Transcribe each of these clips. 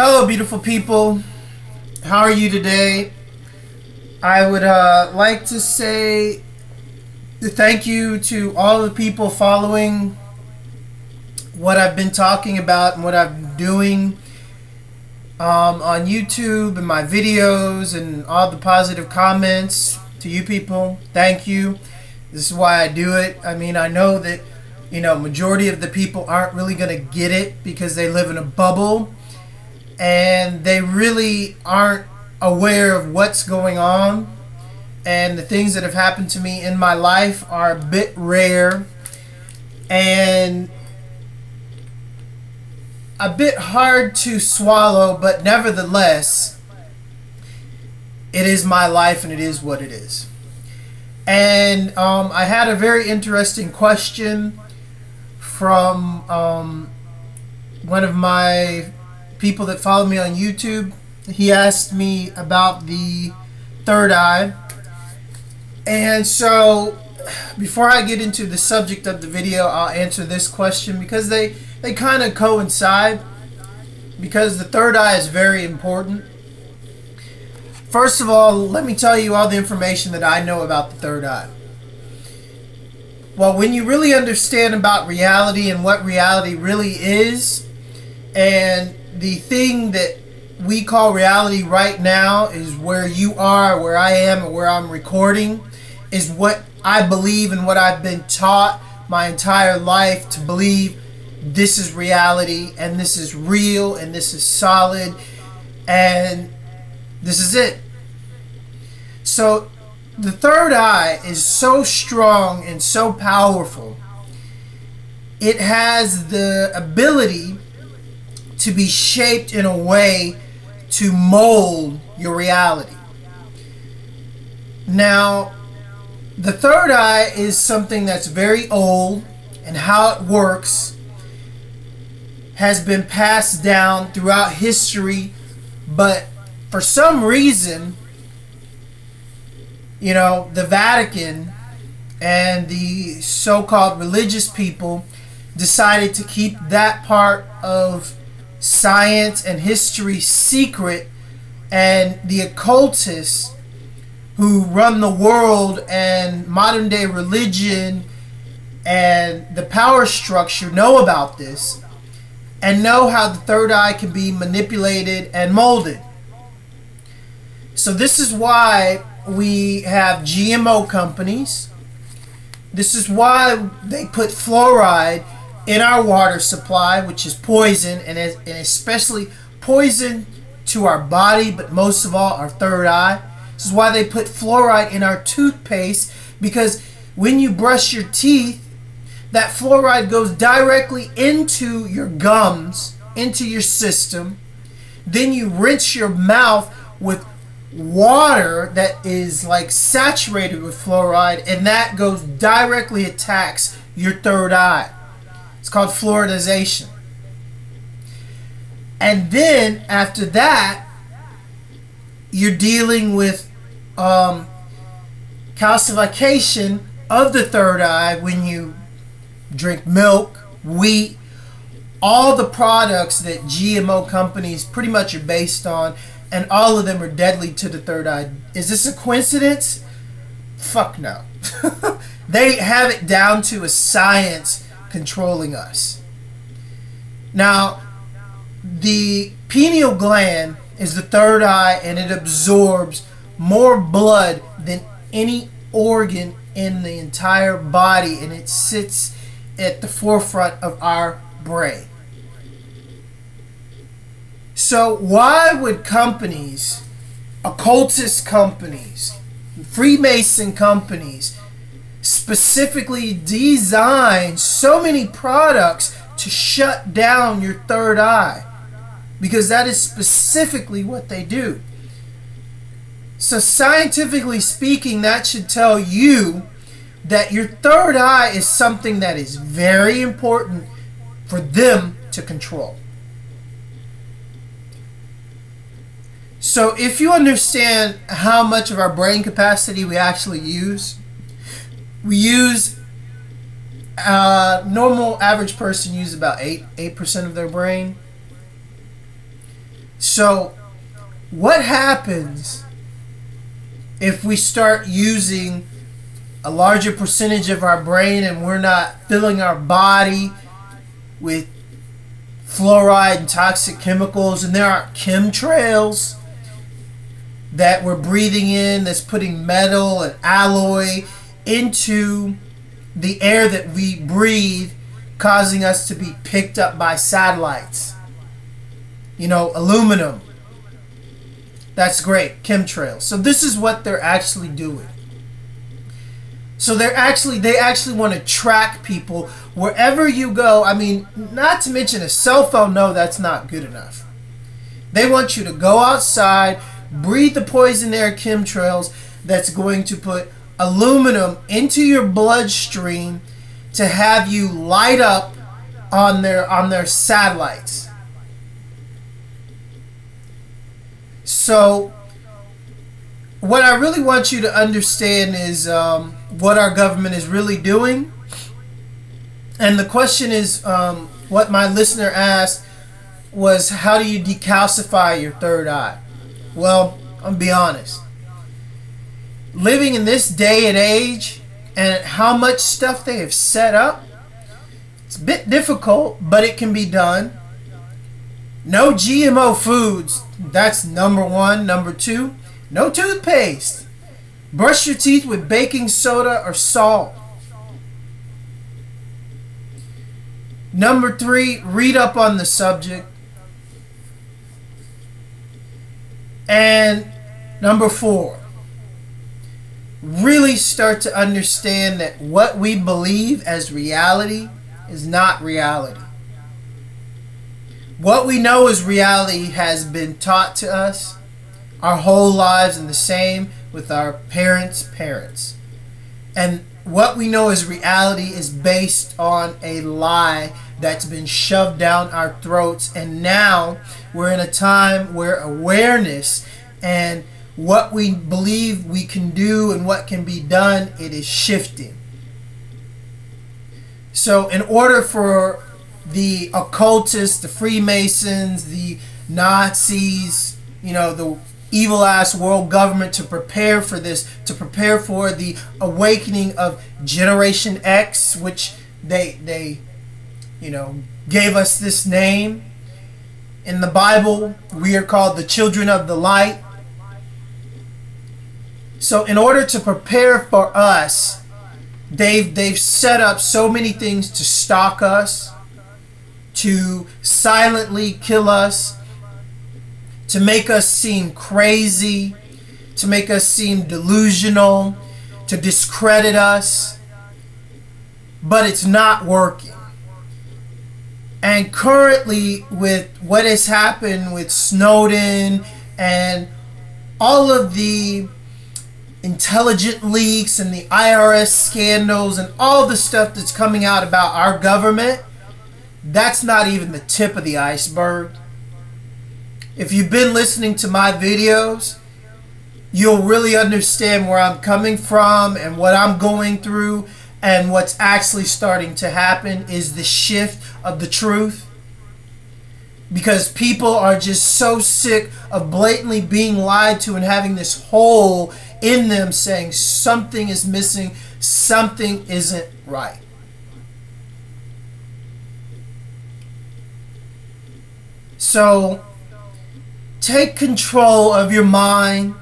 Hello, beautiful people. How are you today? I would like to say thank you to all the people following what I've been talking about and what I'm doing on YouTube and my videos and all the positive comments to you people. Thank you. This is why I do it. I mean, I know that, majority of the people aren't really going to get it because they live in a bubble and they really aren't aware of what's going on, and the things that have happened to me in my life are a bit rare and a bit hard to swallow, but nevertheless it is my life and it is what it is. And I had a very interesting question from one of my people that follow me on YouTube. He asked me about the third eye. And so before I get into the subject of the video, I'll answer this question because they kind of coincide, because the third eye is very important. First of all, let me tell you all the information that I know about the third eye. Well, when you really understand about reality and what reality really is, and the thing that we call reality right now is where you are, where I am, and where I'm recording, is what I believe and what I've been taught my entire life to believe. This is reality, and this is real, and this is solid, and this is it. So the third eye is so strong and so powerful. It has the ability to be shaped in a way to mold your reality. Now, the third eye is something that's very old, and how it works has been passed down throughout history, but for some reason, the Vatican and the so-called religious people decided to keep that part of science and history secret, and the occultists who run the world and modern day religion and the power structure know about this and know how the third eye can be manipulated and molded. So this is why we have GMO companies. This is why they put fluoride in our water supply, which is poison, and especially poison to our body, but most of all our third eye. This is why they put fluoride in our toothpaste, because when you brush your teeth, that fluoride goes directly into your gums, into your system. Then you rinse your mouth with water that is like saturated with fluoride, and that goes directly attacks your third eye. It's called fluoridization. And then after that, you're dealing with calcification of the third eye when you drink milk, wheat, all the products that GMO companies pretty much are based on, and all of them are deadly to the third eye. Is this a coincidence? Fuck no. They have it down to a science controlling us. Now, the pineal gland is the third eye, and it absorbs more blood than any organ in the entire body, and it sits at the forefront of our brain. So why would companies, occultist companies, Freemason companies, specifically design so many products to shut down your third eye? Because that is specifically what they do. So scientifically speaking, that should tell you that your third eye is something that is very important for them to control. So if you understand how much of our brain capacity we actually use, we use, normal average person uses about 8% of their brain. So what happens if we start using a larger percentage of our brain and we're not filling our body with fluoride and toxic chemicals, and there aren't chemtrails that we're breathing in that's putting metal and alloy into the air that we breathe, causing us to be picked up by satellites? You know, aluminum. That's great, chemtrails. So this is what they're actually doing. So they actually want to track people wherever you go. I mean, not to mention a cell phone. No, that's not good enough. They want you to go outside, breathe the poison air, chemtrails, that's going to put aluminum into your bloodstream to have you light up on their satellites. So what I really want you to understand is what our government is really doing. And the question is, what my listener asked was, how do you decalcify your third eye? Well, I'll be honest. Living in this day and age and how much stuff they have set up, it's a bit difficult, but it can be done. No GMO foods, that's number one. Number two, no toothpaste. Brush your teeth with baking soda or salt. Number three, read up on the subject. And number four, really start to understand that what we believe as reality is not reality. What we know as reality has been taught to us our whole lives, and the same with our parents' parents. And what we know as reality is based on a lie that's been shoved down our throats. And now we're in a time where awareness and what we believe we can do and what can be done, it is shifting. So in order for the occultists, the Freemasons, the Nazis, you know, the evil ass world government to prepare for this, to prepare for the awakening of Generation X, which they you know, gave us this name. In the Bible, we are called the children of the light. So in order to prepare for us, they've set up so many things to stalk us, to silently kill us, to make us seem crazy, to make us seem delusional, to discredit us. But it's not working. And currently, with what has happened with Snowden and all of the intelligent leaks and the IRS scandals and all the stuff that's coming out about our government, that's not even the tip of the iceberg. If you've been listening to my videos, you'll really understand where I'm coming from and what I'm going through. And what's actually starting to happen is the shift of the truth. Because people are just so sick of blatantly being lied to and having this hole in them saying something is missing, something isn't right. So take control of your mind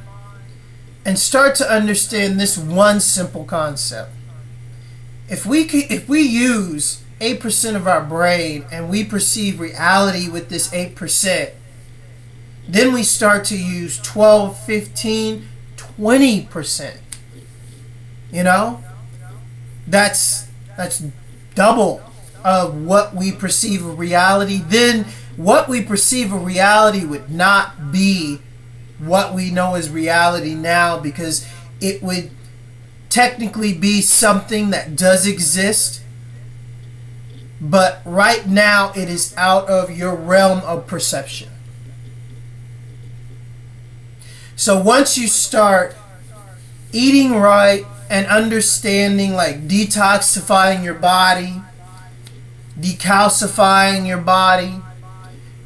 and start to understand this one simple concept. If we use 8% of our brain and we perceive reality with this 8%, then we start to use 12, 15, 20%. You know? That's double of what we perceive of reality. Then what we perceive of reality would not be what we know as reality now, because it would technically be something that does exist, but right now it is out of your realm of perception. So once you start eating right and understanding, like detoxifying your body, decalcifying your body,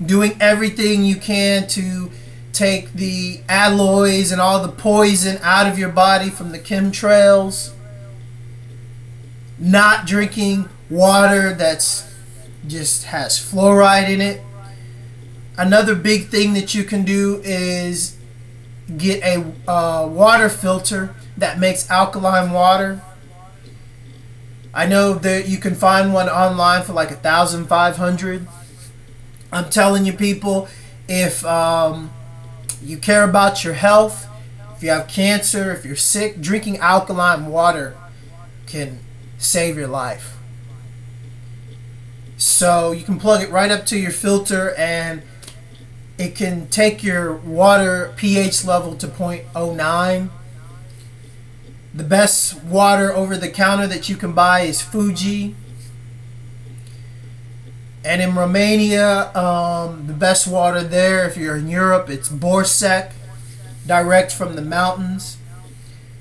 doing everything you can to take the alloys and all the poison out of your body from the chemtrails, not drinking water that's just has fluoride in it. Another big thing that you can do is get a water filter that makes alkaline water. I know that you can find one online for like $1,500. I'm telling you, people, if you care about your health, if you have cancer, if you're sick, drinking alkaline water can save your life. So you can plug it right up to your filter, and it can take your water pH level to 0.09. The best water over the counter that you can buy is Fuji. And in Romania, the best water there, if you're in Europe, it's Borsec, direct from the mountains.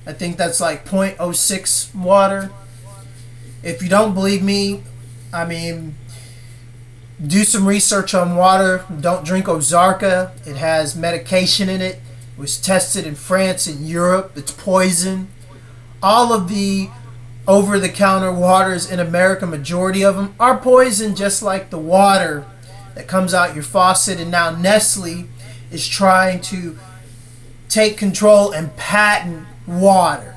I think that's like 0.06 water. If you don't believe me, I mean, do some research on water. Don't drink Ozarka. It has medication in it. It was tested in France and Europe. It's poison. All of the over-the-counter waters in America, majority of them, are poison, just like the water that comes out your faucet. And now Nestle is trying to take control and patent water.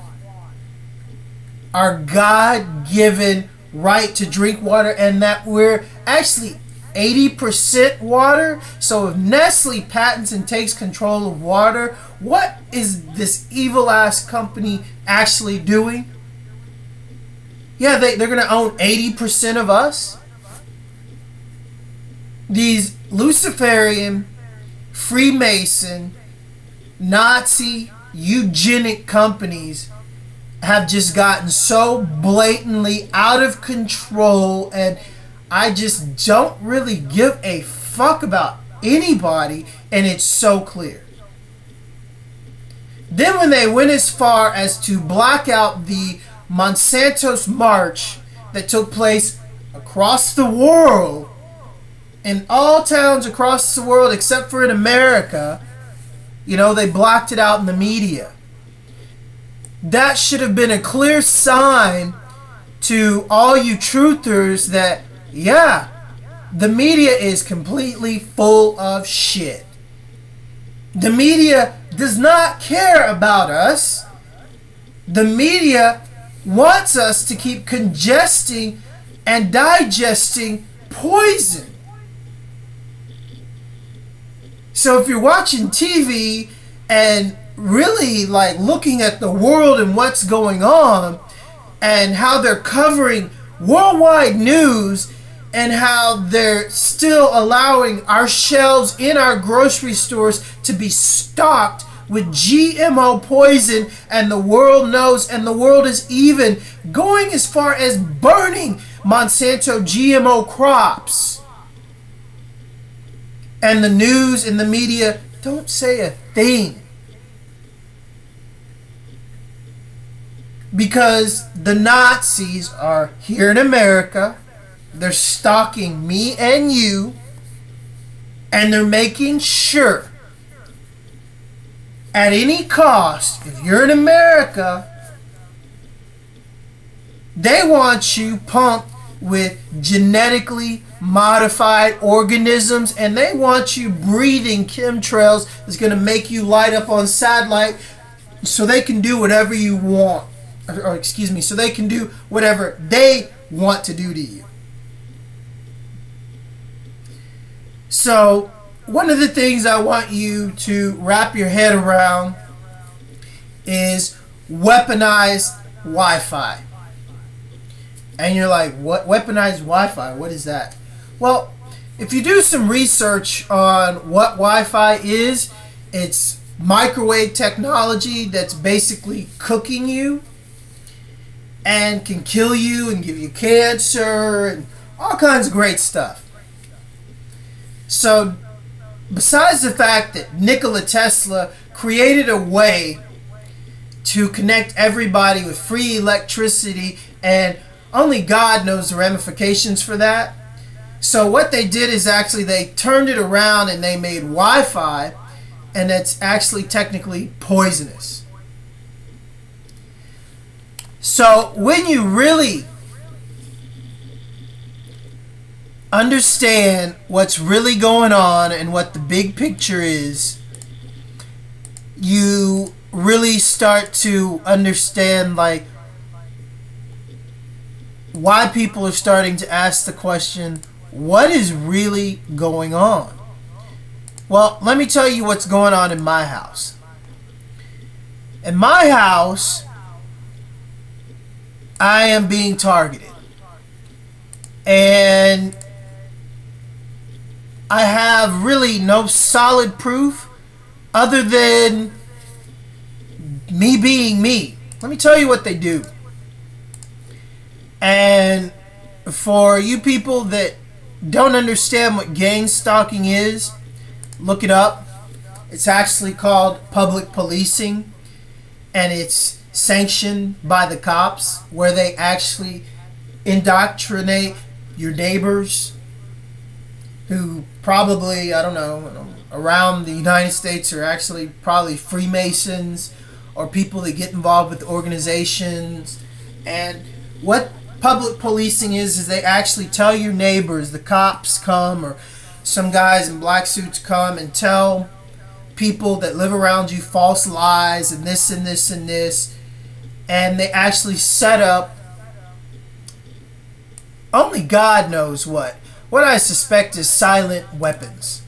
Our God-given right to drink water, and that we're actually 80% water. So if Nestle patents and takes control of water, what is this evil ass company actually doing? Yeah, they're going to own 80% of us. These Luciferian, Freemason, Nazi, eugenic companies have just gotten so blatantly out of control, and I just don't really give a fuck about anybody, and it's so clear. Then when they went as far as to black out the Monsanto's march that took place across the world, in all towns across the world except for in America, you know, they blocked it out in the media. That should have been a clear sign to all you truthers that, yeah, the media is completely full of shit. The media does not care about us. The media wants us to keep congesting and digesting poison. So if you're watching TV and really like looking at the world and what's going on and how they're covering worldwide news and how they're still allowing our shelves in our grocery stores to be stocked with GMO poison, and the world knows, and the world is even going as far as burning Monsanto GMO crops, and the news and the media don't say a thing, because the Nazis are here in America. They're stalking me and you, and they're making sure at any cost, if you're in America, they want you pumped with genetically modified organisms, and they want you breathing chemtrails that's going to make you light up on satellite so they can do whatever you want. Or excuse me, so they can do whatever they want to do to you. So one of the things I want you to wrap your head around is weaponized Wi-Fi. And you're like, what? Weaponized Wi-Fi? What is that? Well, if you do some research on what Wi-Fi is, it's microwave technology that's basically cooking you and can kill you and give you cancer and all kinds of great stuff. So besides the fact that Nikola Tesla created a way to connect everybody with free electricity, and only God knows the ramifications for that. So what they did is actually they turned it around and they made Wi-Fi, and it's actually technically poisonous. So when you really understand what's really going on and what the big picture is, you really start to understand like why people are starting to ask the question, what is really going on? Well, let me tell you what's going on in my house. In my house, I am being targeted. And I have really no solid proof other than me being me. Let me tell you what they do. And for you people that don't understand what gang stalking is, look it up. It's actually called public policing, and it's sanctioned by the cops, where they actually indoctrinate your neighbors who probably, I don't know, around the United States are actually probably Freemasons or people that get involved with organizations. And what public policing is they actually tell your neighbors, the cops come, or some guys in black suits come and tell people that live around you false lies and this and this and this. And they actually set up, only God knows what. What I suspect is silent weapons.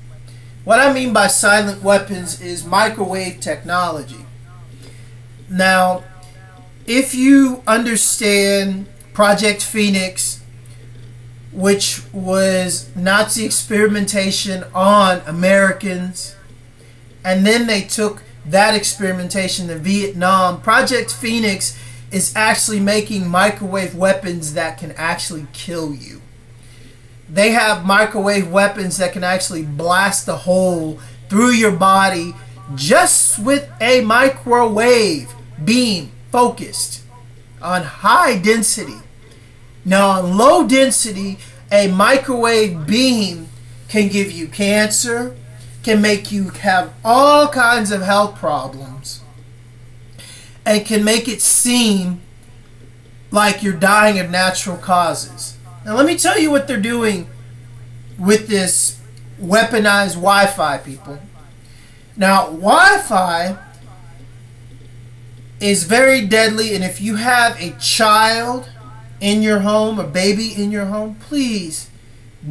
What I mean by silent weapons is microwave technology. Now, if you understand Project Phoenix, which was Nazi experimentation on Americans, and then they took that experimentation to Vietnam. Project Phoenix is actually making microwave weapons that can actually kill you. They have microwave weapons that can actually blast a hole through your body just with a microwave beam focused on high density. Now on low density, a microwave beam can give you cancer, can make you have all kinds of health problems, and can make it seem like you're dying of natural causes. Now let me tell you what they're doing with this weaponized Wi-Fi, people. Now Wi-Fi is very deadly, and if you have a child in your home, a baby in your home, please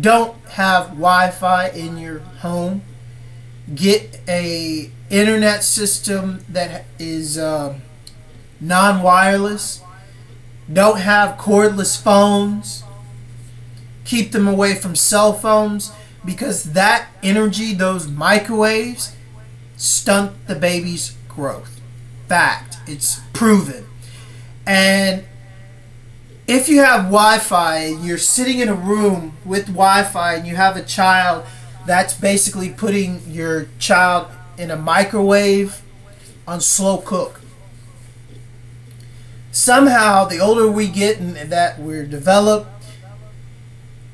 don't have Wi-Fi in your home. Get a internet system that is non-wireless. Don't have cordless phones. Keep them away from cell phones, because that energy, those microwaves, stunt the baby's growth. Fact. It's proven. And if you have Wi-Fi and you're sitting in a room with Wi-Fi and you have a child, that's basically putting your child in a microwave on slow cook. Somehow, the older we get and that we're developed,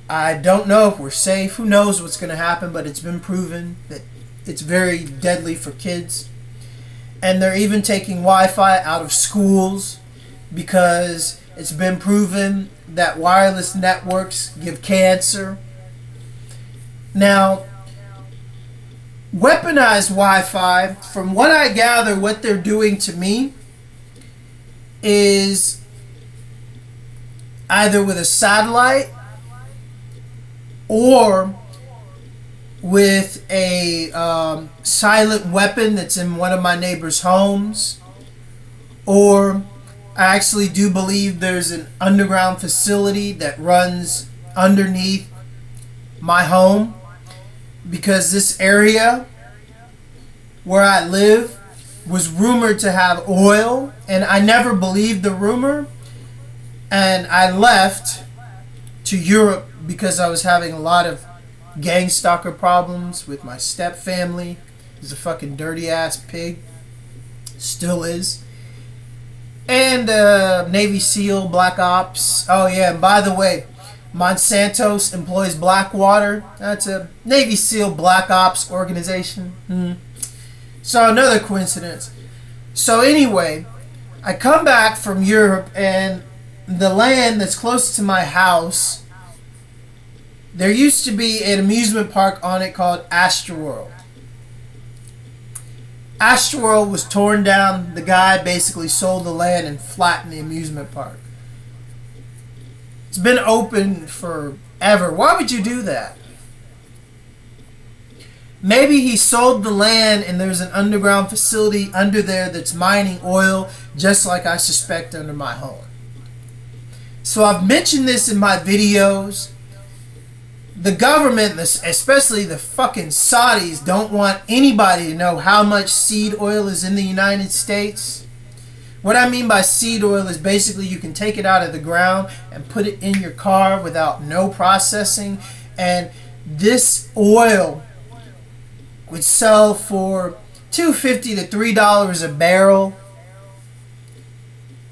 I don't know if we're safe. Who knows what's going to happen, but it's been proven that it's very deadly for kids. And they're even taking Wi-Fi out of schools because it's been proven that wireless networks give cancer. Now, weaponized Wi-Fi, from what I gather, what they're doing to me is either with a satellite or with a silent weapon that's in one of my neighbor's homes, or I actually do believe there's an underground facility that runs underneath my home, because this area where I live was rumored to have oil, and I never believed the rumor, and I left to Europe because I was having a lot of gang stalker problems with my step family. He's a fucking dirty ass pig, still is. And Navy SEAL, Black Ops. Oh yeah, and by the way, Monsanto employs Blackwater. That's a Navy SEAL Black Ops organization. So another coincidence. So anyway, I come back from Europe, and the land that's close to my house, there used to be an amusement park on it called Astroworld. Astroworld was torn down. The guy basically sold the land and flattened the amusement park. It's been open forever. Why would you do that? Maybe he sold the land and there's an underground facility under there that's mining oil, just like I suspect under my home. So I've mentioned this in my videos. The government, especially the fucking Saudis, don't want anybody to know how much seed oil is in the United States. What I mean by seed oil is basically you can take it out of the ground and put it in your car without no processing. And this oil would sell for $2.50 to $3 a barrel.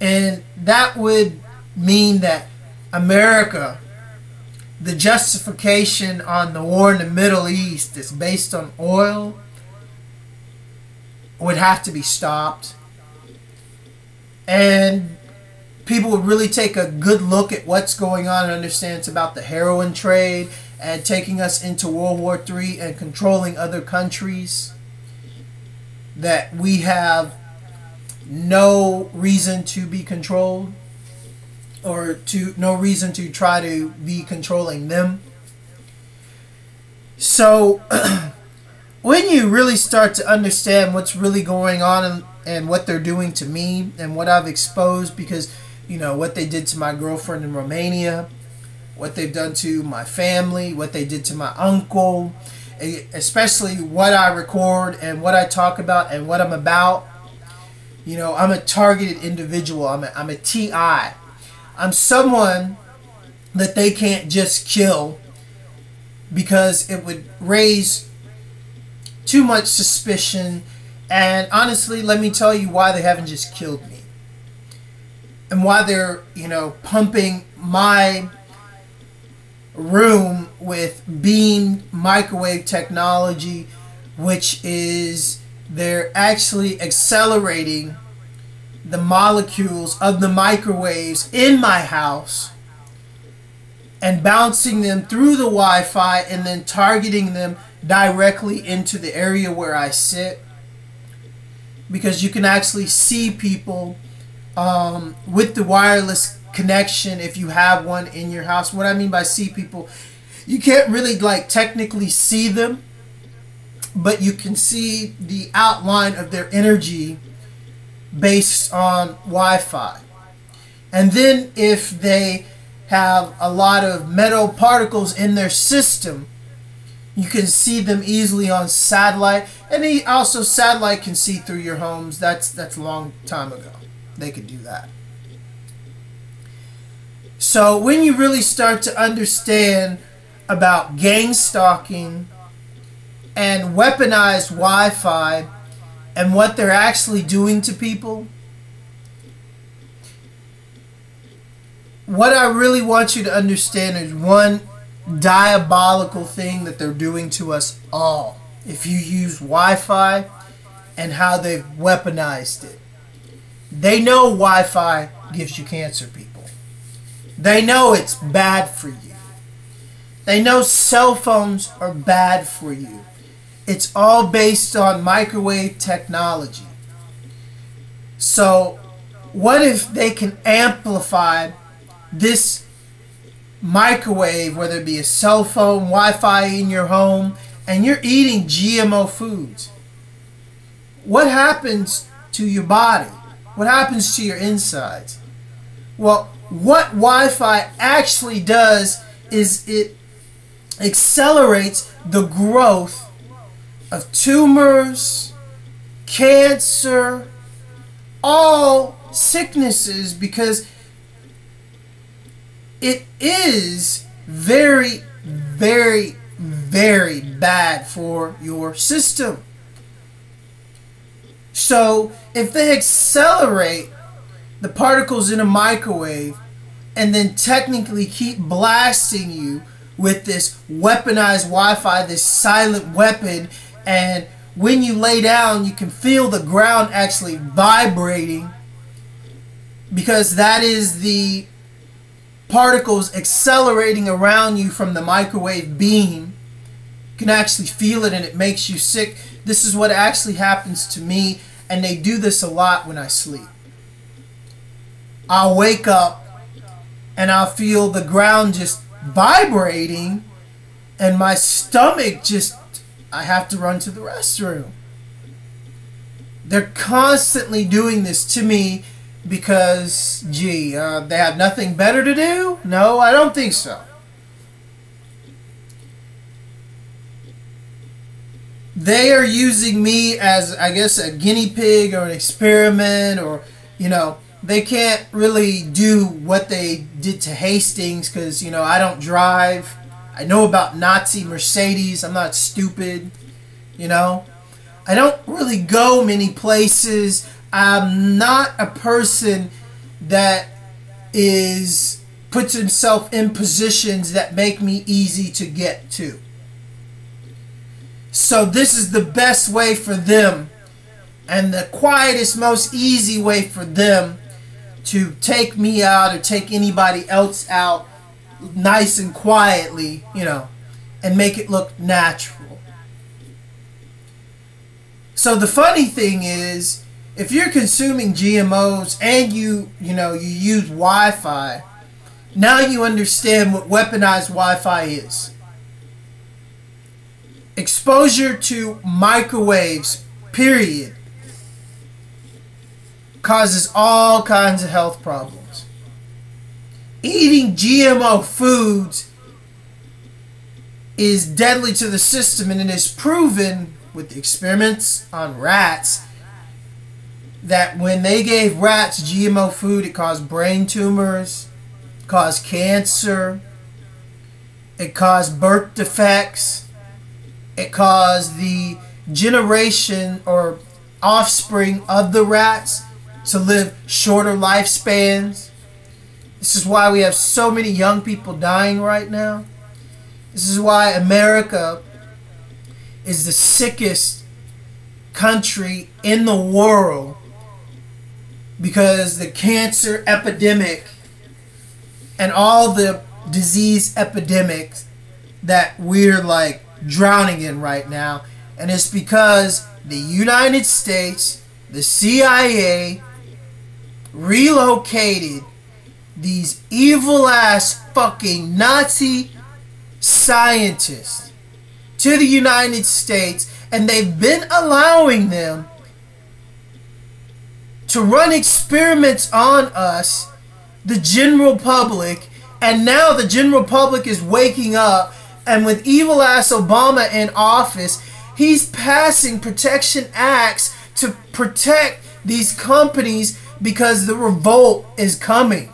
And that would mean that America, the justification on the war in the Middle East that's based on oil, would have to be stopped. And people would really take a good look at what's going on and understand it's about the heroin trade and taking us into World War III and controlling other countries that we have no reason to be controlled, or no reason to try to be controlling them. So when you really start to understand what's really going on and what they're doing to me and what I've exposed, because you know what they did to my girlfriend in Romania, what they've done to my family, what they did to my uncle, especially what I record and what I talk about and what I'm about. You know, I'm a targeted individual. I'm a TI. I'm someone that they can't just kill because it would raise too much suspicion. And honestly, let me tell you why they haven't just killed me. And why they're, you know, pumping my room with beam microwave technology, which is they're actually accelerating the molecules of the microwaves in my house and bouncing them through the Wi-Fi and then targeting them directly into the area where I sit, because you can actually see people with the wireless connection if you have one in your house. What I mean by see people, you can't really like technically see them, but you can see the outline of their energy based on Wi-Fi. And then if they have a lot of metal particles in their system, you can see them easily on satellite. And also satellite can see through your homes. That's a long time ago. They could do that. So when you really start to understand about gang stalking and weaponized Wi-Fi and what they're actually doing to people, what I really want you to understand is one diabolical thing that they're doing to us all if you use Wi-Fi, and how they've weaponized it. They know Wi-Fi gives you cancer, people. They know it's bad for you. They know cell phones are bad for you. It's all based on microwave technology. So what if they can amplify this microwave, whether it be a cell phone, Wi-Fi in your home, and you're eating GMO foods? What happens to your body? What happens to your insides? Well, what Wi-Fi actually does is it accelerates the growth of tumors, cancer, all sicknesses, because it is very, very, very bad for your system. So if they accelerate the particles in a microwave and then technically keep blasting you with this weaponized Wi-Fi, this silent weapon, and when you lay down, you can feel the ground actually vibrating, because that is the particles accelerating around you from the microwave beam. You can actually feel it, and it makes you sick. This is what actually happens to me, and they do this a lot when I sleep. I'll wake up and I'll feel the ground just vibrating, and my stomach just, I have to run to the restroom. They're constantly doing this to me because, gee, they have nothing better to do? No, I don't think so. They are using me as, I guess, a guinea pig or an experiment, or, you know, they can't really do what they did to Hastings because, you know, I don't drive. I know about Nazi Mercedes. I'm not stupid, you know. I don't really go many places. I'm not a person that puts himself in positions that make me easy to get to. So this is the best way for them, and the quietest, most easy way for them to take me out or take anybody else out nice and quietly, you know, and make it look natural. So the funny thing is, if you're consuming GMOs and you use Wi-Fi, now you understand what weaponized Wi-Fi is. Exposure to microwaves, period, causes all kinds of health problems. Eating GMO foods is deadly to the system, and it is proven with the experiments on rats that when they gave rats GMO food, it caused brain tumors, caused cancer, it caused birth defects, it caused the generation or offspring of the rats to live shorter lifespans. This is why we have so many young people dying right now. This is why America is the sickest country in the world, because the cancer epidemic and all the disease epidemics that we're like drowning in right now. And it's because the United States, the CIA, relocated these evil ass fucking Nazi scientists to the United States, and they've been allowing them to run experiments on us, the general public, and now the general public is waking up, and with evil ass Obama in office, he's passing protection acts to protect these companies because the revolt is coming.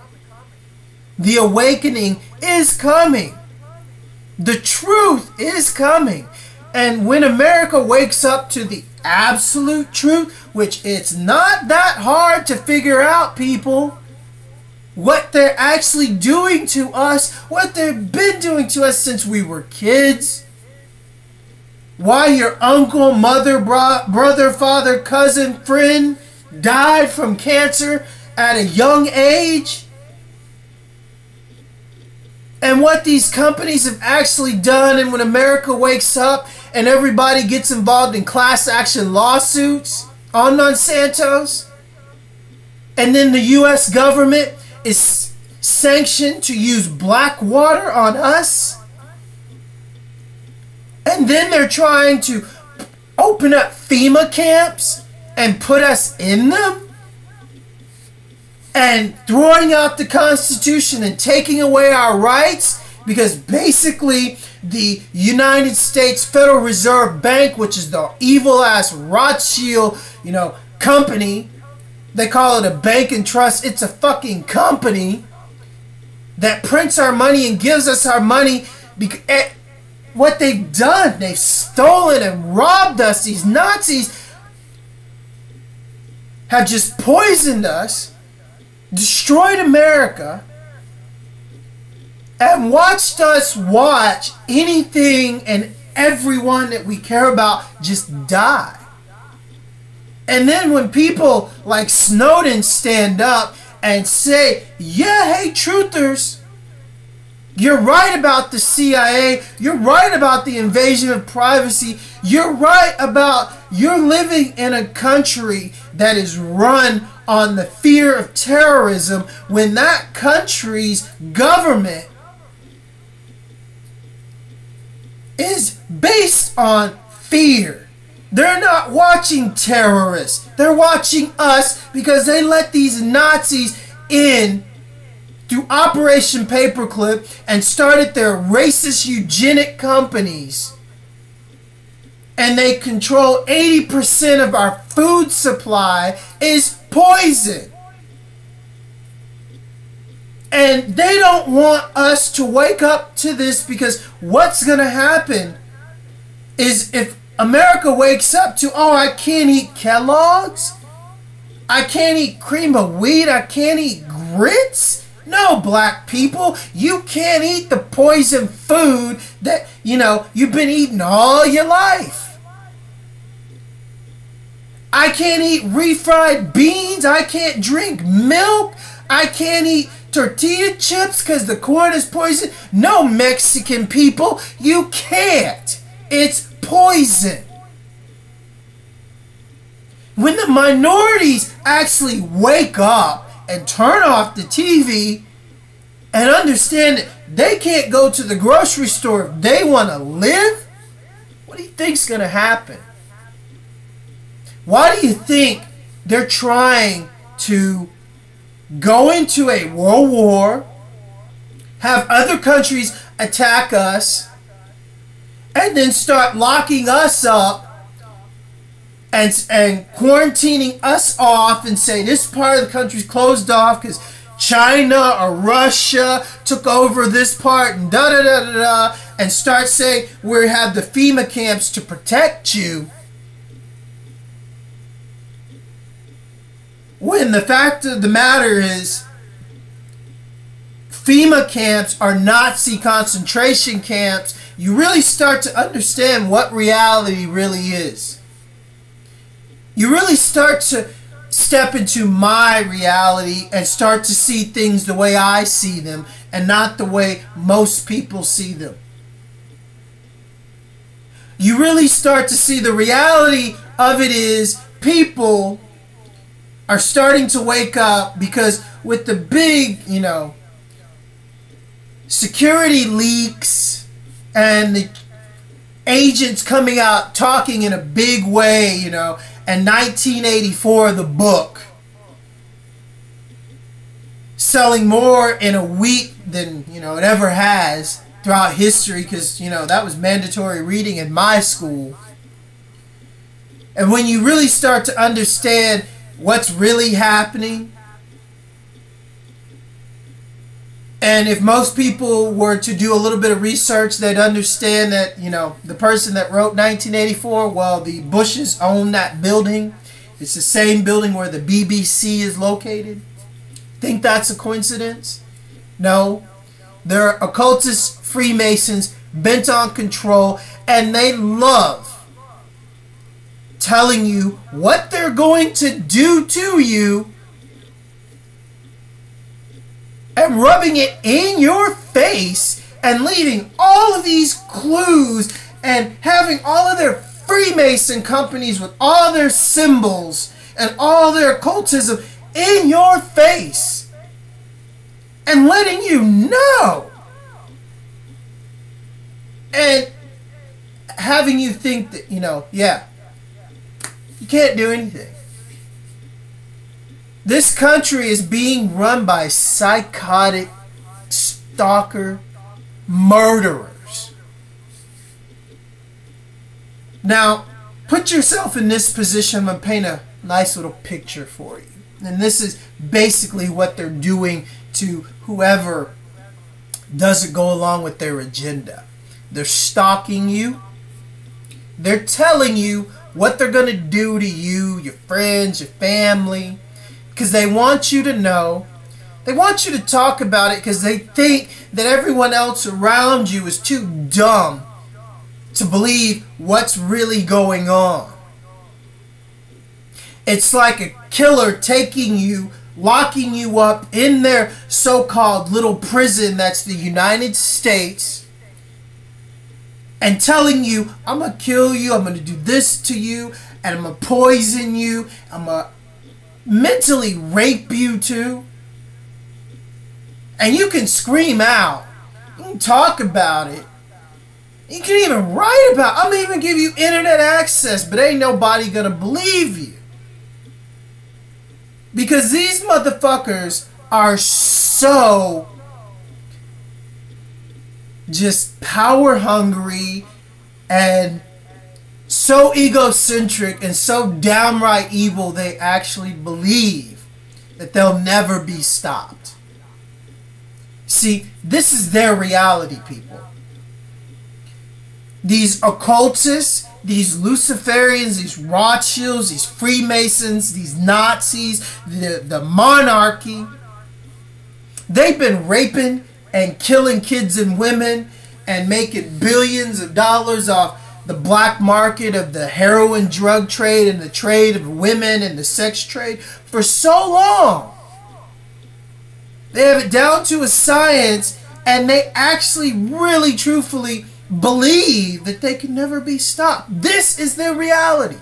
The awakening is coming. The truth is coming. And when America wakes up to the absolute truth, which it's not that hard to figure out, people, what they're actually doing to us, what they've been doing to us since we were kids, why your uncle, mother, brother, father, cousin, friend died from cancer at a young age, and what these companies have actually done. And when America wakes up and everybody gets involved in class action lawsuits on Monsanto's, and then the US government is sanctioned to use black water on us, and then they're trying to open up FEMA camps and put us in them, and throwing out the Constitution and taking away our rights, because basically the United States Federal Reserve Bank, which is the evil ass Rothschild, company, they call it a bank and trust. It's a fucking company that prints our money and gives us our money. What they've done, they've stolen and robbed us. These Nazis have just poisoned us, destroyed America, and watched us watch anything and everyone that we care about just die. And then when people like Snowden stand up and say, yeah, hey, truthers, you're right about the CIA, you're right about the invasion of privacy, you're right about you're living in a country that is run on the fear of terrorism, when that country's government is based on fear. They're not watching terrorists. They're watching us because they let these Nazis in through Operation Paperclip and started their racist eugenic companies. And they control 80% of our food supply is poison. And they don't want us to wake up to this, because what's going to happen is if America wakes up to, oh, I can't eat Kellogg's, I can't eat cream of wheat, I can't eat grits. No, black people, you can't eat the poison food that, you've been eating all your life. I can't eat refried beans, I can't drink milk, I can't eat tortilla chips because the corn is poison. No, Mexican people, you can't. It's poison. When the minorities actually wake up and turn off the TV and understand that they can't go to the grocery store if they want to live, what do you think's going to happen? Why do you think they're trying to go into a world war, have other countries attack us, and then start locking us up and quarantining us off and say this part of the country's closed off because China or Russia took over this part and da-da-da-da-da, and start saying we have the FEMA camps to protect you, when the fact of the matter is FEMA camps are Nazi concentration camps, you really start to understand what reality really is. You really start to step into my reality and start to see things the way I see them and not the way most people see them. You really start to see the reality of it is people are starting to wake up, because with the big, security leaks and the agents coming out talking in a big way, and 1984, the book, selling more in a week than, it ever has throughout history, because, that was mandatory reading in my school. And when you really start to understand what's really happening, and if most people were to do a little bit of research, they'd understand that, the person that wrote 1984, well, the Bushes own that building. It's the same building where the BBC is located. Think that's a coincidence? No. They're occultists, Freemasons, bent on control, and they love telling you what they're going to do to you and rubbing it in your face and leaving all of these clues and having all of their Freemason companies with all their symbols and all their occultism in your face and letting you know and having you think that, you can't do anything. This country is being run by psychotic, stalker, murderers. Now, put yourself in this position. I'm going to paint a nice little picture for you. And this is basically what they're doing to whoever doesn't go along with their agenda. They're stalking you. They're telling you what they're going to do to you, your friends, your family, because they want you to know They want you to talk about it because they think that everyone else around you is too dumb to believe what's really going on. It's like a killer taking you, locking you up in their so-called little prison that's the United States, and telling you, I'm going to kill you, I'm going to do this to you, and I'm going to poison you, I'm going to mentally rape you too. And you can scream out, you can talk about it, you can even write about it. I'm going to even give you internet access, but ain't nobody going to believe you. Because these motherfuckers are so just power hungry and so egocentric and so downright evil, they actually believe that they'll never be stopped. See, this is their reality, people. These occultists, these Luciferians, these Rothschilds, these Freemasons, these Nazis, the monarchy, they've been raping and killing kids and women and making billions of dollars off the black market of the heroin drug trade and the trade of women and the sex trade for so long. They have it down to a science, and they actually really truthfully believe that they can never be stopped. This is their reality.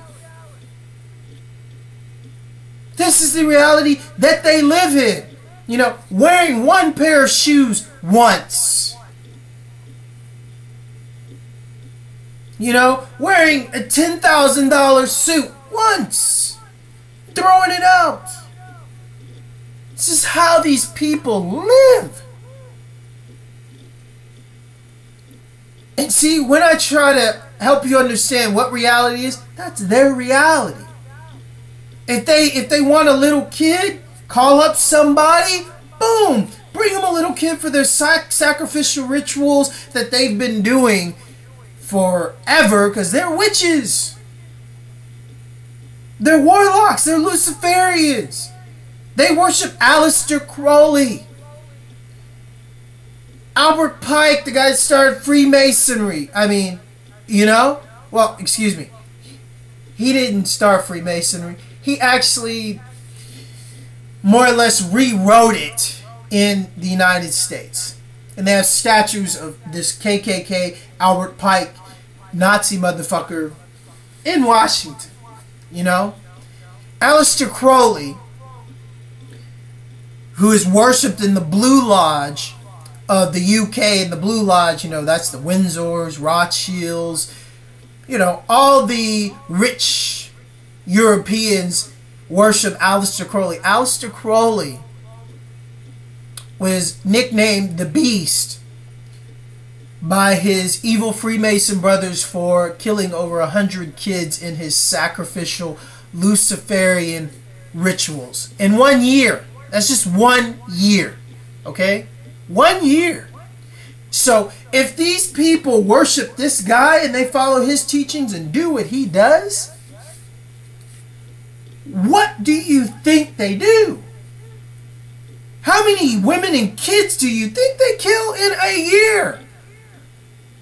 This is the reality that they live in. You know, wearing one pair of shoes once. You know, wearing a $10,000 suit once. Throwing it out. This is how these people live. And see, when I try to help you understand what reality is, that's their reality. If they want a little kid, call up somebody, boom, bring them a little kid for their sacrificial rituals that they've been doing forever, because they're witches. They're warlocks. They're Luciferians. They worship Aleister Crowley. Albert Pike, the guy that started Freemasonry. I mean, you know? Well, excuse me. He didn't start Freemasonry. He actually more or less rewrote it in the United States. And they have statues of this KKK, Albert Pike, Nazi motherfucker in Washington. You know? Aleister Crowley, who is worshipped in the Blue Lodge of the UK, and the Blue Lodge, you know, that's the Windsors, Rothschilds, you know, all the rich Europeans worship Aleister Crowley. Aleister Crowley was nicknamed the Beast by his evil Freemason brothers for killing over 100 kids in his sacrificial Luciferian rituals in 1 year. That's just 1 year, okay? 1 year. So if these people worship this guy and they follow his teachings and do what he does, what do you think they do? How many women and kids do you think they kill in a year?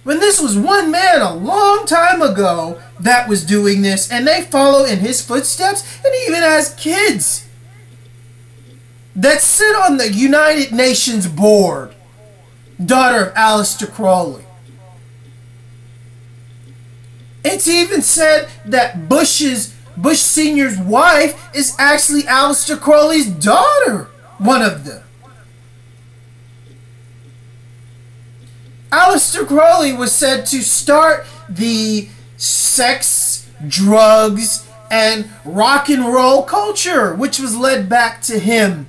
When this was one man a long time ago that was doing this, and they follow in his footsteps, and he even has kids that sit on the United Nations board, daughter of Aleister Crowley. It's even said that Bush Sr.'s wife is actually Aleister Crowley's daughter, one of them. Aleister Crowley was said to start the sex, drugs, and rock and roll culture, which was led back to him.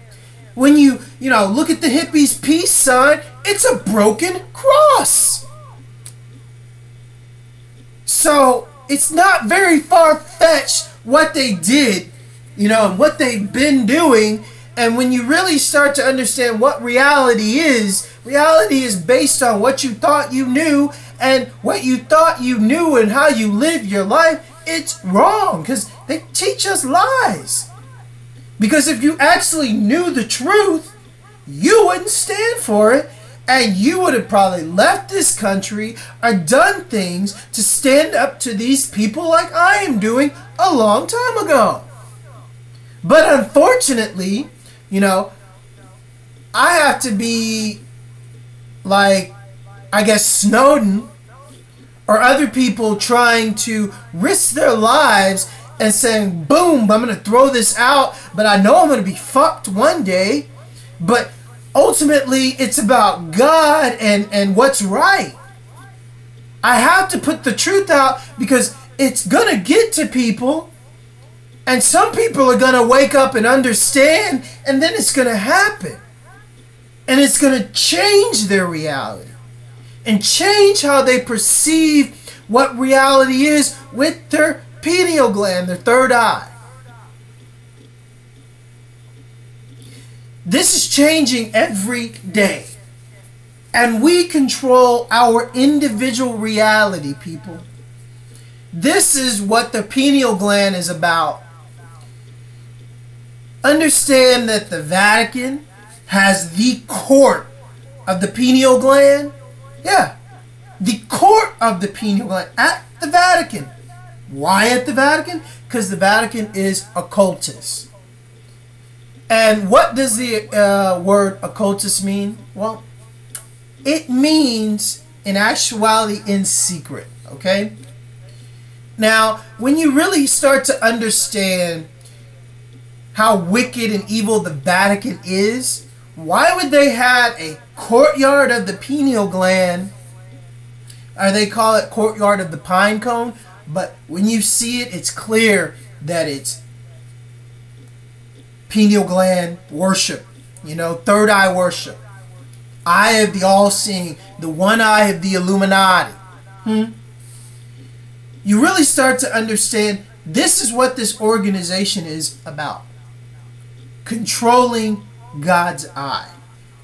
When you look at the hippies' peace sign, it's a broken cross. So it's not very far-fetched what they did, and what they've been doing. And when you really start to understand what reality is based on what you thought you knew, and what you thought you knew and how you live your life. It's wrong, because they teach us lies. Because if you actually knew the truth, you wouldn't stand for it, and you would have probably left this country or done things to stand up to these people like I am doing a long time ago. But unfortunately, you know, I have to be like, I guess, Snowden or other people trying to risk their lives and saying, boom, I'm going to throw this out, but I know I'm going to be fucked one day. But ultimately, it's about God and what's right. I have to put the truth out because it's going to get to people. And some people are going to wake up and understand, and then it's going to happen. And it's going to change their reality and change how they perceive what reality is with their pineal gland, their third eye. This is changing every day. And we control our individual reality, people. This is what the pineal gland is about. Understand that the Vatican has the court of the pineal gland. Yeah, the court of the pineal gland at the Vatican. Why at the Vatican? Because the Vatican is occultist. And what does the word occultist mean? Well, it means in actuality in secret, okay? Now, when you really start to understand how wicked and evil the Vatican is, why would they have a courtyard of the pineal gland, or they call it courtyard of the pine cone, but when you see it, it's clear that it's pineal gland worship, you know, third eye worship, eye of the all-seeing, the one eye of the Illuminati. You really start to understand this is what this organization is about. Controlling God's eye.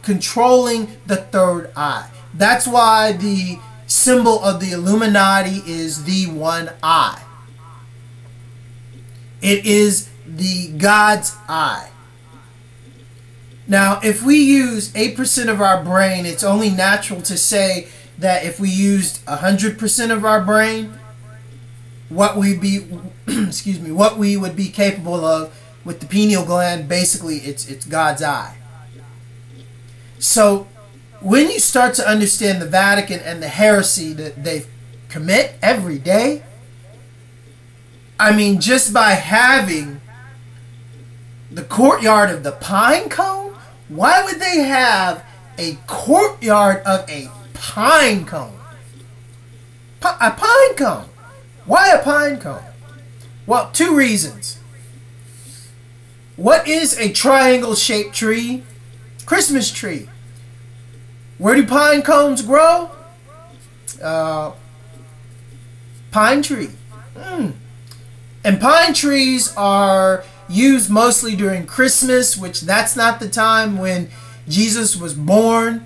Controlling the third eye. That's why the symbol of the Illuminati is the one eye. It is the God's eye. Now, if we use 8% of our brain, it's only natural to say that if we used 100% of our brain, what we be, excuse me, what we would be capable of with the pineal gland, basically, it's God's eye. So, when you start to understand the Vatican and the heresy that they commit every day, I mean, just by having the courtyard of the pine cone, why would they have a courtyard of a pine cone? A pine cone. Why a pine cone? Well, two reasons. What is a triangle-shaped tree? Christmas tree. Where do pine cones grow? Pine tree. And pine trees are used mostly during Christmas, which that's not the time when Jesus was born,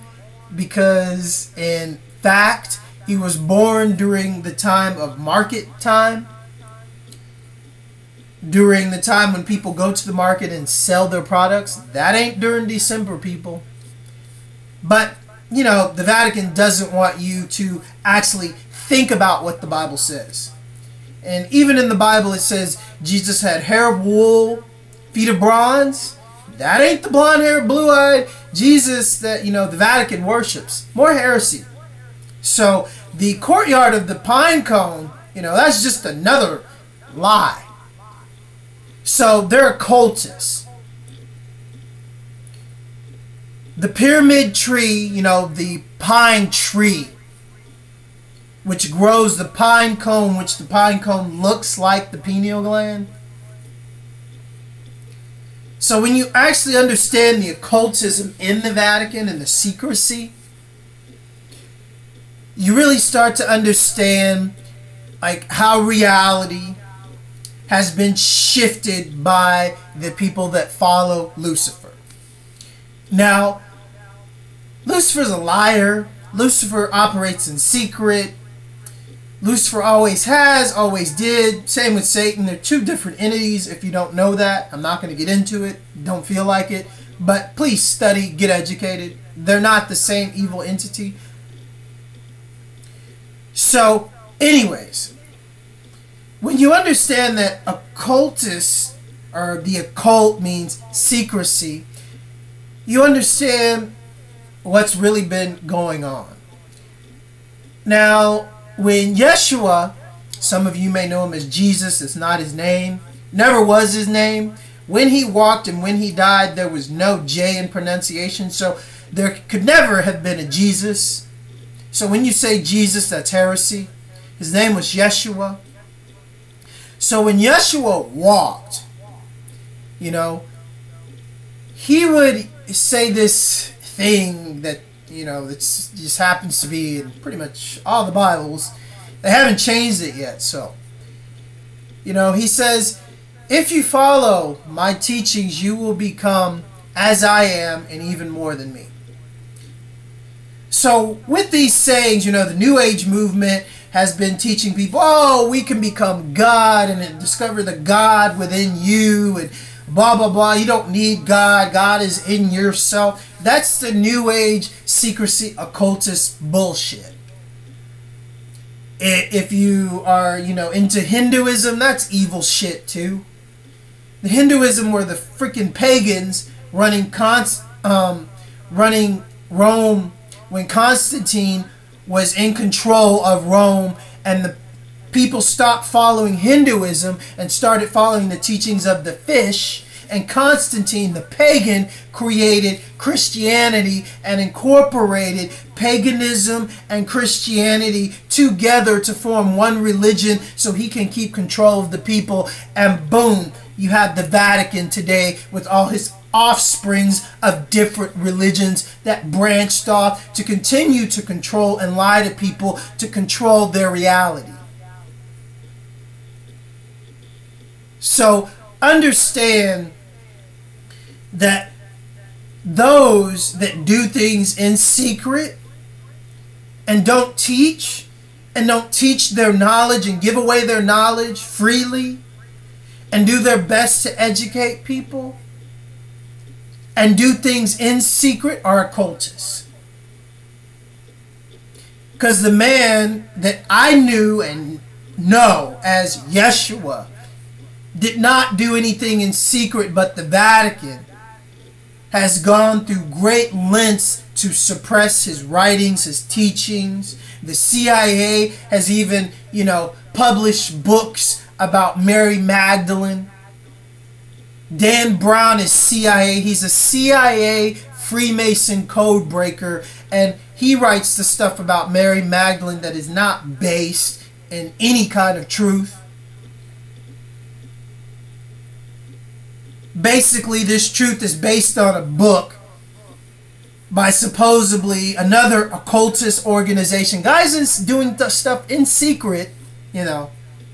because in fact, he was born during the time of market time. During the time when people go to the market and sell their products. That ain't during December, people. But, you know, the Vatican doesn't want you to actually think about what the Bible says. And even in the Bible it says Jesus had hair of wool, feet of bronze. That ain't the blonde-haired, blue-eyed Jesus that, you know, the Vatican worships. More heresy. So the courtyard of the pine cone, you know, that's just another lie. So they're occultists. The pyramid tree, you know, the pine tree, which grows the pine cone, which the pine cone looks like the pineal gland. So when you actually understand the occultism in the Vatican and the secrecy, you really start to understand like how reality has been shifted by the people that follow Lucifer. Now, Lucifer's a liar. Lucifer operates in secret. Lucifer always has, always did. Same with Satan. They're two different entities if you don't know that. I'm not going to get into it. Don't feel like it. But please study, get educated. They're not the same evil entity. So, anyways, when you understand that occultists, or the occult means secrecy, you understand what's really been going on. Now, when Yeshua, some of you may know him as Jesus, it's not his name, never was his name. When he walked and when he died, there was no J in pronunciation, so there could never have been a Jesus. So when you say Jesus, that's heresy. His name was Yeshua. So when Yeshua walked, you know, he would say this thing that, you know, that just happens to be in pretty much all the Bibles. They haven't changed it yet, so. You know, he says, if you follow my teachings, you will become as I am and even more than me. So with these sayings, you know, the New Age movement has been teaching people, oh, we can become God and discover the God within you and blah, blah, blah. You don't need God. God is in yourself. That's the New Age secrecy occultist bullshit. If you are, you know, into Hinduism, that's evil shit too. The Hinduism were the freaking pagans running Rome when Constantine was in control of Rome, and the people stopped following Hinduism and started following the teachings of the fish, and Constantine, the pagan, created Christianity and incorporated paganism and Christianity together to form one religion so he can keep control of the people, and boom, you have the Vatican today with all his offsprings of different religions that branched off to continue to control and lie to people to control their reality. So understand that those that do things in secret and don't teach their knowledge and give away their knowledge freely and do their best to educate people and do things in secret are occultists. Because the man that I knew and know as Yeshua did not do anything in secret, but the Vatican has gone through great lengths to suppress his writings, his teachings. The CIA has even, you know, published books about Mary Magdalene. Dan Brown is CIA. He's a CIA Freemason code breaker, and he writes the stuff about Mary Magdalene that is not based in any kind of truth. Basically, this truth is based on a book by supposedly another occultist organization. Guys is doing stuff in secret, you know.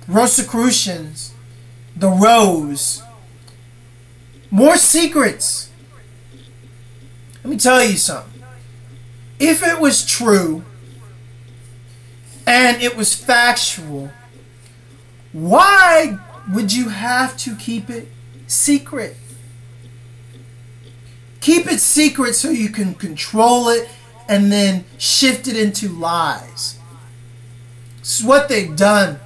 Rosicrucians, the Rose. More secrets. Let me tell you something. If it was true and it was factual, why would you have to keep it secret? Keep it secret so you can control it and then shift it into lies. This is what they've done.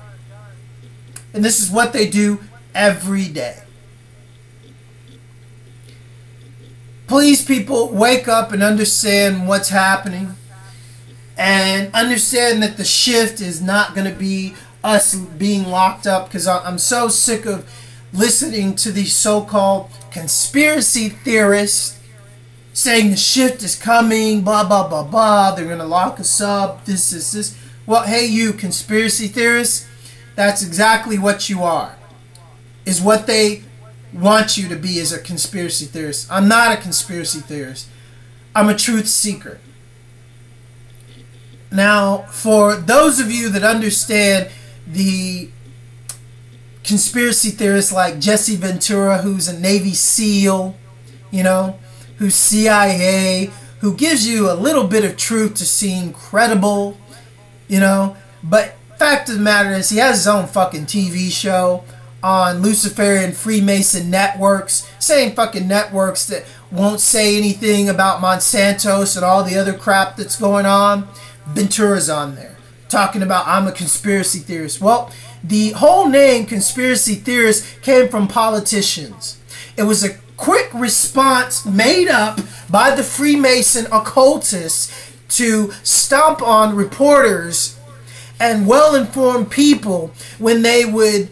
And this is what they do every day. Please, people, wake up and understand what's happening. And understand that the shift is not going to be us being locked up. Because I'm so sick of listening to these so-called conspiracy theorists saying the shift is coming, blah, blah, blah, blah. They're going to lock us up, this. Well, hey, you conspiracy theorists, that's exactly what you are. Is what they want you to be as a conspiracy theorist. I'm not a conspiracy theorist. I'm a truth seeker. Now, for those of you that understand the conspiracy theorists like Jesse Ventura, who's a Navy SEAL, you know, who's CIA, who gives you a little bit of truth to seem credible, you know, but fact of the matter is he has his own fucking TV show on Luciferian Freemason networks, same fucking networks that won't say anything about Monsanto and all the other crap that's going on. Ventura's on there talking about I'm a conspiracy theorist. Well, the whole name conspiracy theorist came from politicians. It was a quick response made up by the Freemason occultists to stomp on reporters and well-informed people when they would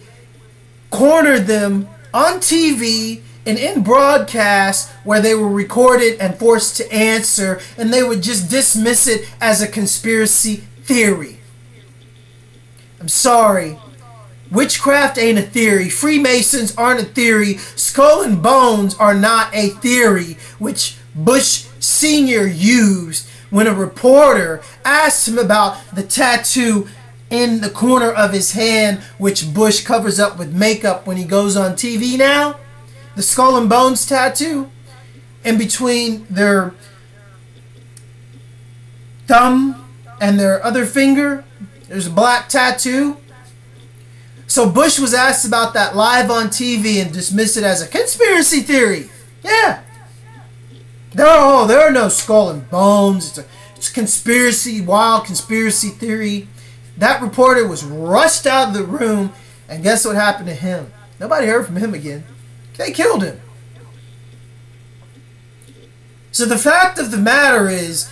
corner them on TV and in broadcast where they were recorded and forced to answer, and they would just dismiss it as a conspiracy theory. I'm sorry. Witchcraft ain't a theory. Freemasons aren't a theory. Skull and bones are not a theory, which Bush Sr. used when a reporter asked him about the tattoo in the corner of his hand, which Bush covers up with makeup when he goes on TV now. The skull and bones tattoo in between their thumb and their other finger. There's a black tattoo. So Bush was asked about that live on TV and dismissed it as a conspiracy theory. Yeah. There are no skull and bones. It's a conspiracy, wild conspiracy theory. That reporter was rushed out of the room, and guess what happened to him? Nobody heard from him again. They killed him. So the fact of the matter is,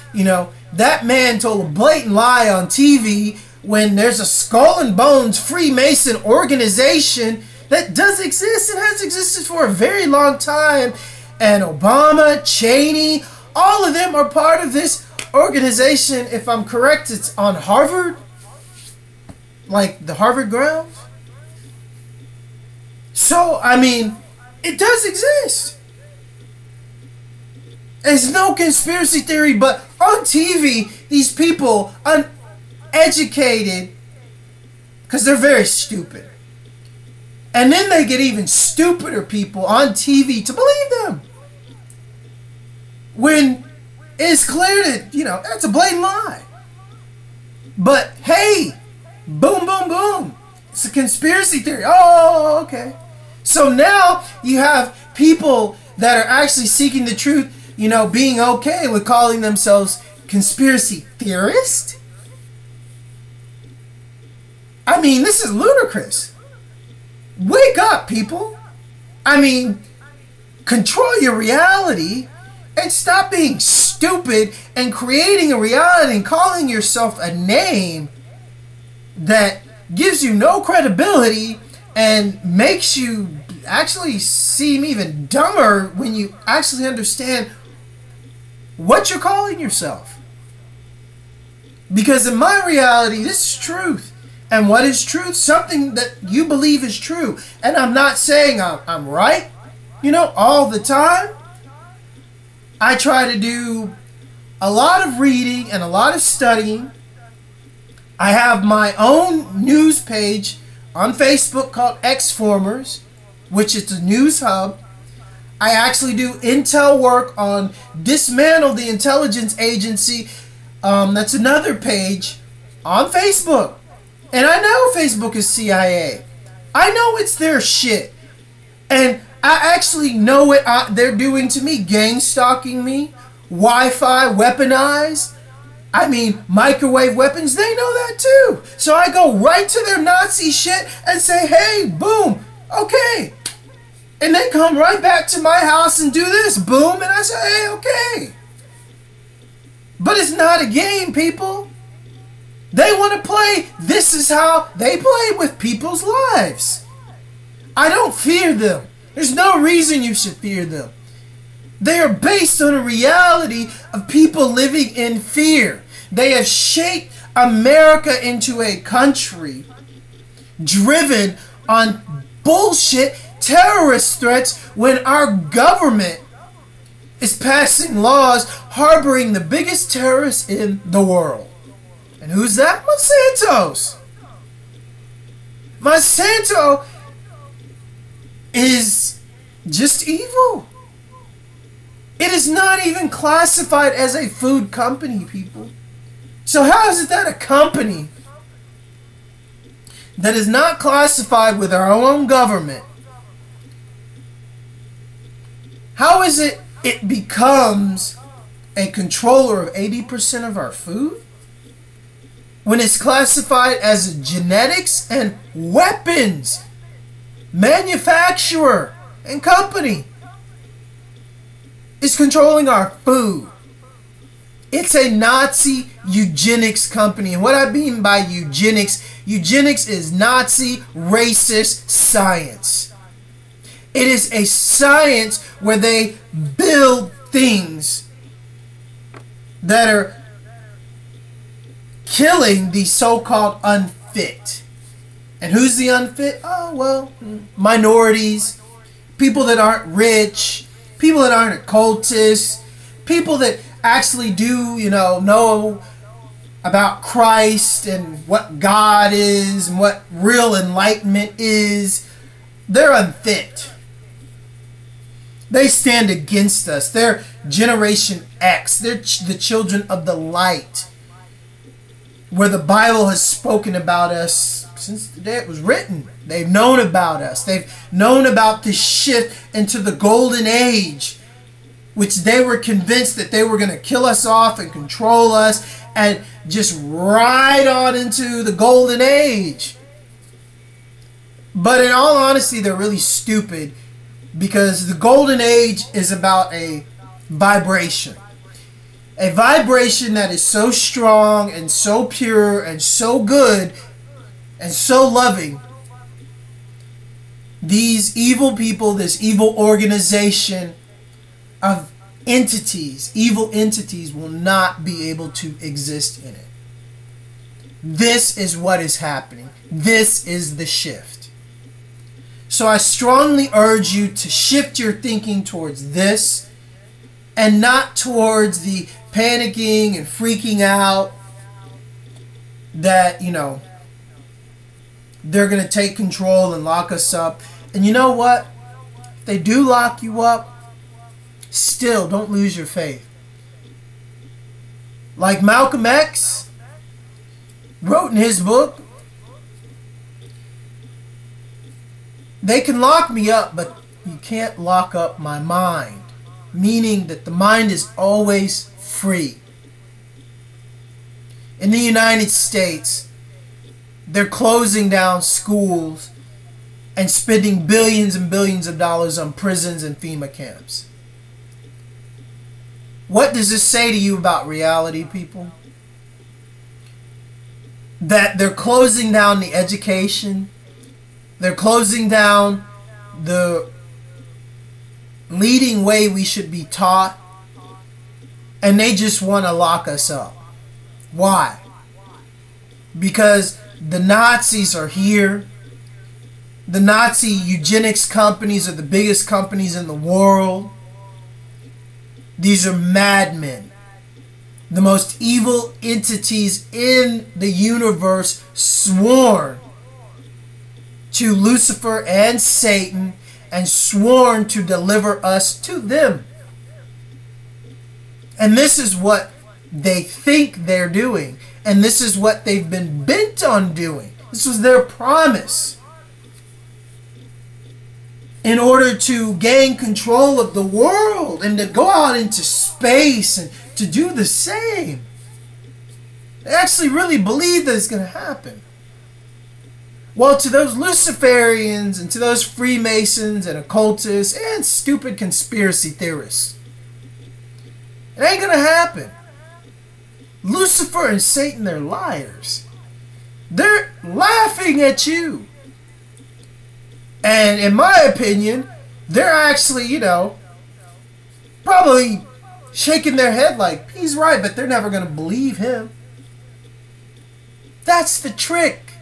that man told a blatant lie on TV when there's a skull and bones Freemason organization that does exist and has existed for a very long time. And Obama, Cheney, all of them are part of this organization. If I'm correct, it's on Harvard. Like the Harvard grounds. So, it does exist. It's no conspiracy theory, but on TV, these people, uneducated, because they're very stupid. And then they get even stupider people on TV to believe them. When it's clear that, that's a blatant lie. But, hey, boom, boom, boom. It's a conspiracy theory. Oh, okay. So now you have people that are actually seeking the truth, being okay with calling themselves conspiracy theorists. This is ludicrous. Wake up, people. Control your reality and stop being stupid and creating a reality and calling yourself a name that gives you no credibility and makes you actually seem even dumber when you actually understand what you're calling yourself. Because in my reality, this is truth. And what is truth? Something that you believe is true. And I'm not saying I'm right, all the time. I try to do a lot of reading and a lot of studying. I have my own news page on Facebook called Xformers, which is a news hub. I actually do intel work on Dismantle the Intelligence Agency. That's another page on Facebook. And I know Facebook is CIA. I know it's their shit. And I actually know what they're doing to me. Gang stalking me. Wi-Fi, weaponized. Microwave weapons. They know that too. So I go right to their Nazi shit and say, hey, boom, okay. And they come right back to my house and do this, boom. And I say, hey, okay. But it's not a game, people. They want to play. This is how they play with people's lives. I don't fear them. There's no reason you should fear them. They are based on a reality of people living in fear. They have shaped America into a country driven on bullshit terrorist threats when our government is passing laws harboring the biggest terrorists in the world. And who's that? Monsanto's. Monsanto is just evil. It is not even classified as a food company, people. So how is it that a company that is not classified with our own government, how is it becomes a controller of 80% of our food when it's classified as a genetics and weapons manufacturer and company is controlling our food? It's a Nazi eugenics company. And what I mean by eugenics is Nazi racist science. It is a science where they build things that are killing the so-called unfit. And who's the unfit? Oh, well, minorities, people that aren't rich, people that aren't occultists, people that actually do, know about Christ and what God is and what real enlightenment is. They're unfit. They stand against us. They're Generation X. They're the children of the light, where the Bible has spoken about us since the day it was written. They've known about us. They've known about the shift into the golden age, which they were convinced that they were going to kill us off and control us and just ride on into the golden age. But in all honesty, they're really stupid, because the golden age is about a vibration. A vibration that is so strong and so pure and so good and so loving. These evil people, this evil organization of entities, evil entities, will not be able to exist in it. This is what is happening. This is the shift. So I strongly urge you to shift your thinking towards this and not towards the panicking and freaking out that, they're going to take control and lock us up. And you know what? If they do lock you up, still don't lose your faith. Like Malcolm X wrote in his book, they can lock me up, but you can't lock up my mind. Meaning that the mind is always free. In the United States, they're closing down schools and spending billions and billions of dollars on prisons and FEMA camps. What does this say to you about reality, people? That they're closing down the education. They're closing down the leading way we should be taught. And they just want to lock us up. Why? Because the Nazis are here. The Nazi eugenics companies are the biggest companies in the world. These are madmen. The most evil entities in the universe, sworn to Lucifer and Satan, and sworn to deliver us to them. And this is what they think they're doing. And this is what they've been bent on doing. This was their promise. In order to gain control of the world and to go out into space and to do the same. They actually really believe that it's going to happen. Well, to those Luciferians and to those Freemasons and occultists and stupid conspiracy theorists, it ain't going to happen. Lucifer and Satan, they're liars. They're laughing at you. And in my opinion, they're actually, probably shaking their head like, he's right, but they're never going to believe him. That's the trick.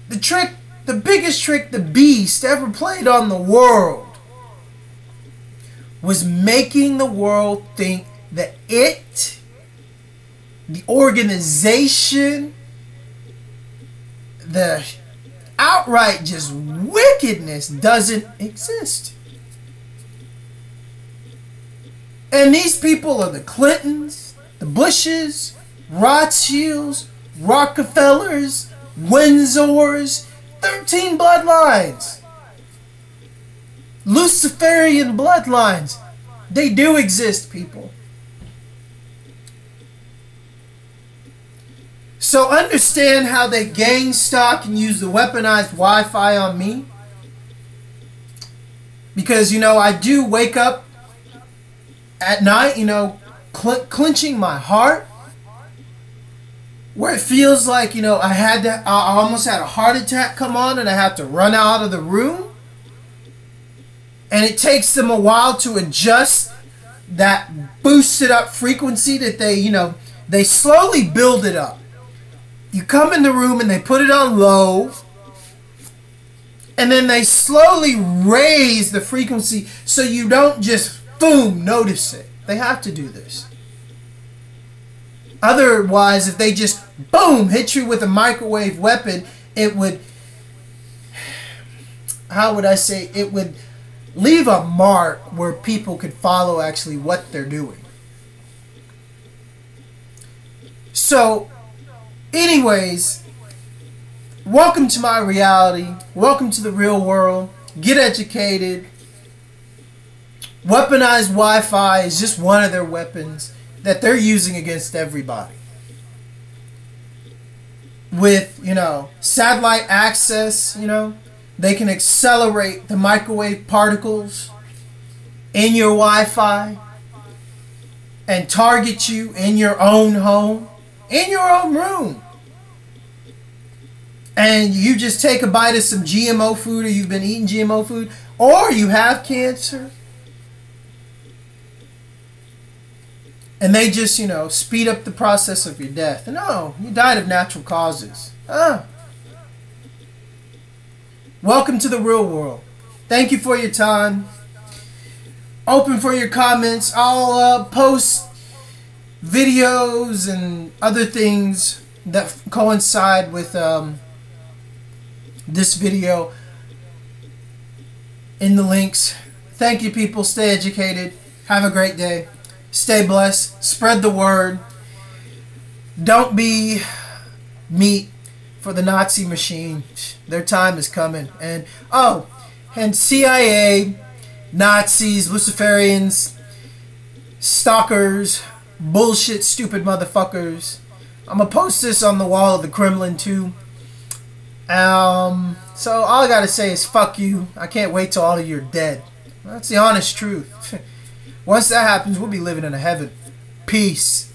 The trick, the biggest trick the beast ever played on the world was making the world think that it, the organization, the outright just wickedness doesn't exist. And these people are the Clintons, the Bushes, Rothschilds, Rockefellers, Windsors, 13 bloodlines. Luciferian bloodlines. They do exist, people. So understand how they gang stalk and use the weaponized Wi-Fi on me. Because, I do wake up at night, clenching my heart. Where it feels like, I almost had a heart attack come on and I have to run out of the room. And it takes them a while to adjust that boosted up frequency that they slowly build it up. You come in the room and they put it on low. And then they slowly raise the frequency so you don't just, boom, notice it. They have to do this. Otherwise, if they just, boom, hit you with a microwave weapon, it would, how would I say, it would leave a mark where people could follow actually what they're doing. So, anyways, welcome to my reality. Welcome to the real world. Get educated. Weaponized Wi-Fi is just one of their weapons that they're using against everybody. With, satellite access, they can accelerate the microwave particles in your Wi-Fi and target you in your own home, in your own room. And you just take a bite of some GMO food, or you've been eating GMO food, or you have cancer. And they just, speed up the process of your death. No, you died of natural causes. Welcome to the real world. Thank you for your time. Open for your comments. I'll post videos and other things that coincide with this video in the links. Thank you, people. Stay educated. Have a great day. Stay blessed. Spread the word. Don't be meat for the Nazi machine. Their time is coming. And CIA, Nazis, Luciferians, stalkers, bullshit, stupid motherfuckers. I'm gonna post this on the wall of the Kremlin too. So all I gotta say is fuck you. I can't wait till all of you are dead. That's the honest truth. Once that happens, we'll be living in a heaven. Peace.